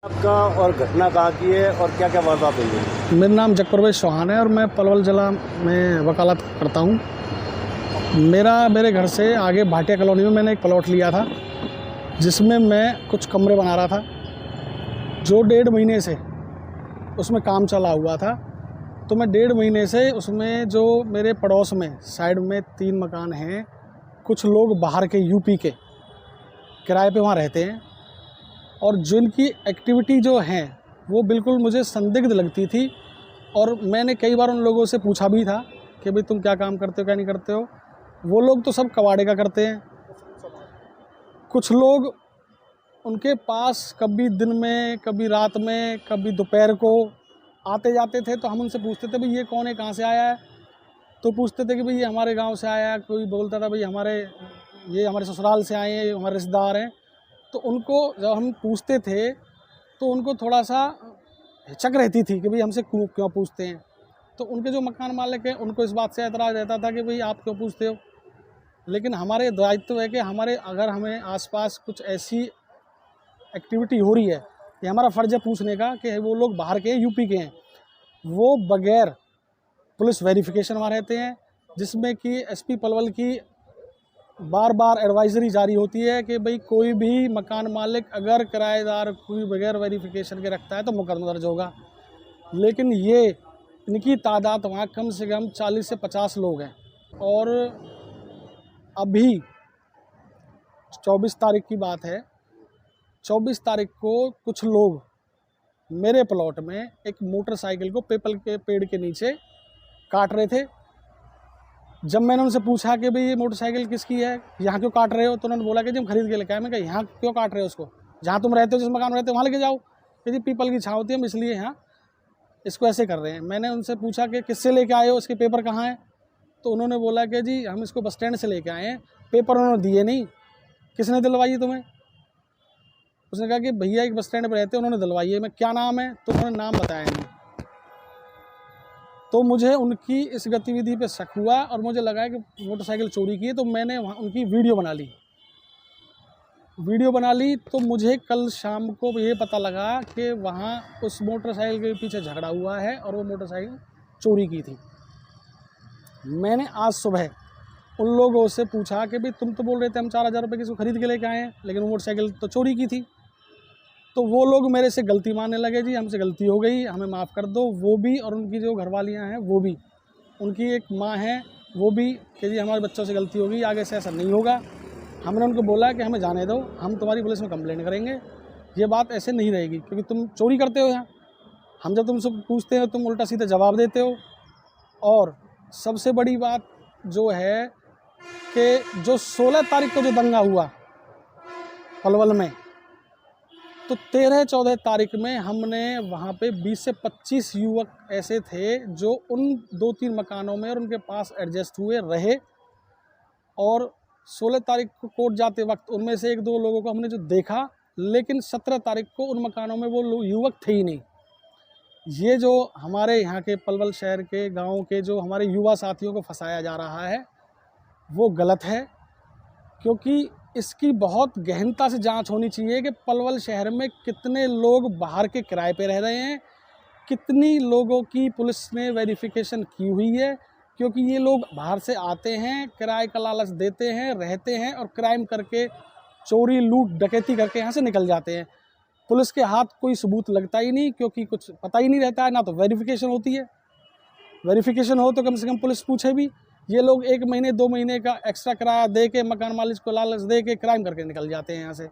आपका और घटना कहाँ की है और क्या क्या वारदात हुई है? मेरा नाम जगप्रवेश चौहान है और मैं पलवल जिला में वकालत करता हूँ। मेरे घर से आगे भाटिया कॉलोनी में मैंने एक प्लॉट लिया था जिसमें मैं कुछ कमरे बना रहा था, जो 1.5 महीने से उसमें काम चला हुआ था। तो मैं 1.5 महीने से उसमें, जो मेरे पड़ोस में साइड में 3 मकान हैं, कुछ लोग बाहर के यूपी के किराए पे वहाँ रहते हैं और जिनकी एक्टिविटी जो हैं वो बिल्कुल मुझे संदिग्ध लगती थी। और मैंने कई बार उन लोगों से पूछा भी था कि भाई तुम क्या काम करते हो, क्या नहीं करते हो। वो लोग तो सब कबाड़े का करते हैं। कुछ लोग उनके पास कभी दिन में, कभी रात में, कभी दोपहर को आते जाते थे। तो हम उनसे पूछते थे भाई ये कौन है, कहाँ से आया है। तो पूछते थे कि भाई ये हमारे गांव से आया है। कोई बोलता था भाई ये हमारे ससुराल से आए हैं, ये हमारे रिश्तेदार हैं। तो उनको जब हम पूछते थे तो उनको थोड़ा सा हिचक रहती थी कि भाई हमसे क्यों पूछते हैं। तो उनके जो मकान मालिक हैं उनको इस बात से एतराज़ रहता था कि भाई आप क्यों पूछते हो। लेकिन हमारे दायित्व है कि अगर हमें आसपास कुछ ऐसी एक्टिविटी हो रही है, ये हमारा फ़र्ज़ है पूछने का कि वो लोग बाहर के यूपी के हैं, वो बगैर पुलिस वेरिफिकेशन वहाँ रहते हैं, जिसमें कि एसपी पलवल की बार बार एडवाइजरी जारी होती है कि भाई कोई भी मकान मालिक अगर किराएदार कोई बगैर वेरिफिकेशन के रखता है तो मुकदमा दर्ज होगा। लेकिन इनकी तादाद वहाँ कम से कम 40 से 50 लोग हैं। और अभी 24 तारीख की बात है, 24 तारीख को कुछ लोग मेरे प्लॉट में एक मोटरसाइकिल को पीपल के पेड़ के नीचे काट रहे थे। जब मैंने उनसे पूछा कि भाई ये मोटरसाइकिल किसकी है, यहाँ क्यों काट रहे हो, तो उन्होंने बोला कि जी हम खरीद के लेके आए। मैं कहा यहाँ क्यों काट रहे हो उसको, जहाँ तुम रहते हो, जिस मकान में रहते हो वहाँ लेके जाओ। कि जी पीपल की छाँव होती है, हम इसलिए यहाँ इसको ऐसे कर रहे हैं। मैंने उनसे पूछा कि किससे लेके आए हो, इसके पेपर कहाँ हैं। तो उन्होंने बोला कि जी हम इसको बस स्टैंड से लेके आए हैं, पेपर उन्होंने दिए नहीं। किसने दिलवाई तुम्हें? उसने कहा कि भैया एक बस स्टैंड पर रहते हैं, उन्होंने दिलवाई है। मैं क्या नाम है, तो उन्होंने नाम बताया नहीं। तो मुझे उनकी इस गतिविधि पे शक हुआ और मुझे लगा कि मोटरसाइकिल चोरी की है। तो मैंने वहाँ उनकी वीडियो बना ली। तो मुझे कल शाम को ये पता लगा कि वहाँ उस मोटरसाइकिल के पीछे झगड़ा हुआ है और वो मोटरसाइकिल चोरी की थी। मैंने आज सुबह उन लोगों से पूछा कि भाई तुम तो बोल रहे थे हम 4,000 रुपये की इसको खरीद के लेके आए हैं, लेकिन वो मोटरसाइकिल तो चोरी की थी। तो वो लोग मेरे से गलती मानने लगे, जी हमसे गलती हो गई, हमें माफ़ कर दो। वो भी और उनकी जो घरवालियाँ हैं वो भी, उनकी एक माँ है वो भी, कि जी हमारे बच्चों से गलती हो गई, आगे से ऐसा नहीं होगा। हमने उनको बोला कि हमें जाने दो, हम तुम्हारी पुलिस में कंप्लेंट करेंगे, ये बात ऐसे नहीं रहेगी, क्योंकि तुम चोरी करते हो यहाँ। हम जब तुमसे पूछते हैं तुम उल्टा सीधा जवाब देते हो। और सबसे बड़ी बात जो है कि जो 16 तारीख को जो दंगा हुआ पलवल में, तो 13-14 तारीख में हमने वहाँ पे 20 से 25 युवक ऐसे थे जो उन 2-3 मकानों में और उनके पास एडजस्ट हुए रहे। और 16 तारीख को कोर्ट जाते वक्त उनमें से 1-2 लोगों को हमने जो देखा, लेकिन 17 तारीख को उन मकानों में वो युवक थे ही नहीं। ये जो हमारे यहाँ के पलवल शहर के गाँव के जो हमारे युवा साथियों को फंसाया जा रहा है वो गलत है, क्योंकि इसकी बहुत गहनता से जांच होनी चाहिए कि पलवल शहर में कितने लोग बाहर के किराए पे रह रहे हैं, कितनी लोगों की पुलिस ने वेरिफिकेशन की हुई है। क्योंकि ये लोग बाहर से आते हैं, किराए का लालच देते हैं, रहते हैं और क्राइम करके, चोरी लूट डकैती करके यहाँ से निकल जाते हैं। पुलिस के हाथ कोई सबूत लगता ही नहीं, क्योंकि कुछ पता ही नहीं रहता है, ना तो वेरिफिकेशन होती है। वेरिफिकेशन हो तो कम से कम पुलिस पूछे भी। ये लोग 1 महीने 2 महीने का एक्स्ट्रा किराया दे के, मकान मालिक को लालच दे के क्राइम करके निकल जाते हैं यहाँ से।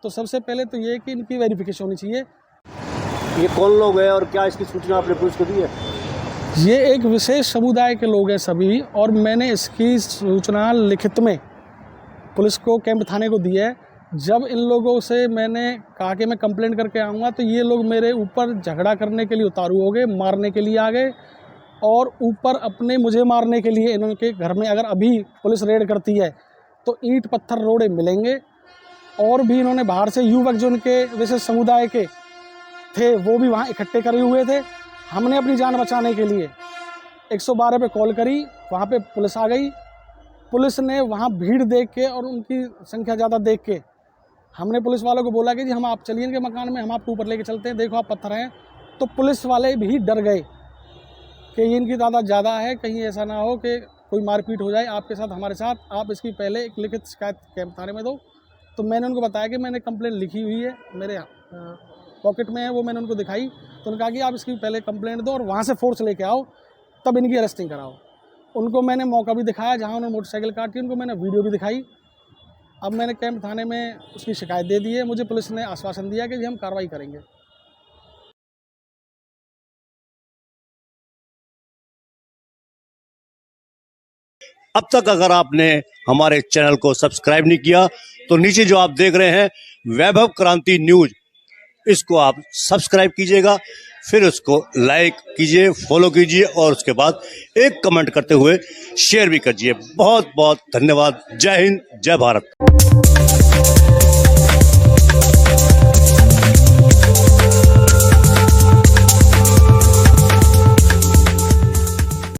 तो सबसे पहले तो ये कि इनकी वेरिफिकेशन होनी चाहिए। ये कौन लोग हैं और क्या इसकी सूचना आपने पुलिस को दी है? ये एक विशेष समुदाय के लोग हैं सभी, और मैंने इसकी सूचना लिखित में पुलिस को, कैंप थाने को दी है। जब इन लोगों से मैंने कहा कि मैं कंप्लेंट करके आऊँगा, तो ये लोग मेरे ऊपर झगड़ा करने के लिए उतारू हो गए, मारने के लिए आ गए। और ऊपर अपने मुझे मारने के लिए इनके घर में अगर अभी पुलिस रेड करती है तो ईंट पत्थर रोड़े मिलेंगे। और भी इन्होंने बाहर से युवक जो इनके विशेष समुदाय के थे वो भी वहाँ इकट्ठे करे हुए थे। हमने अपनी जान बचाने के लिए 112 पे कॉल करी, वहाँ पे पुलिस आ गई। पुलिस ने वहाँ भीड़ देख के और उनकी संख्या ज़्यादा देख के हमने पुलिस वालों को बोला कि जी हम आप चलिए इनके मकान में, हम आपको ऊपर लेके चलते हैं, देखो आप पत्थर हैं। तो पुलिस वाले भी डर गए कि इनकी तादाद ज़्यादा है, कहीं ऐसा ना हो कि कोई मारपीट हो जाए आपके साथ, हमारे साथ। आप इसकी पहले एक लिखित शिकायत कैंप थाने में दो। तो मैंने उनको बताया कि मैंने कंप्लेंट लिखी हुई है, मेरे पॉकेट में है, वो मैंने उनको दिखाई। तो उन्होंने कहा कि आप इसकी पहले कंप्लेंट दो और वहाँ से फोर्स लेके आओ, तब इनकी अरेस्टिंग कराओ। उनको मैंने मौका भी दिखाया, जहाँ उन्होंने मोटरसाइकिल काटी उनको मैंने वीडियो भी दिखाई। अब मैंने कैंप थाने में उसकी शिकायत दे दी है। मुझे पुलिस ने आश्वासन दिया कि जी हम कार्रवाई करेंगे। अब तक अगर आपने हमारे चैनल को सब्सक्राइब नहीं किया तो नीचे जो आप देख रहे हैं वैभव क्रांति न्यूज, इसको आप सब्सक्राइब कीजिएगा, फिर उसको लाइक कीजिए, फॉलो कीजिए और उसके बाद एक कमेंट करते हुए शेयर भी कीजिए। बहुत बहुत धन्यवाद। जय हिंद, जय भारत।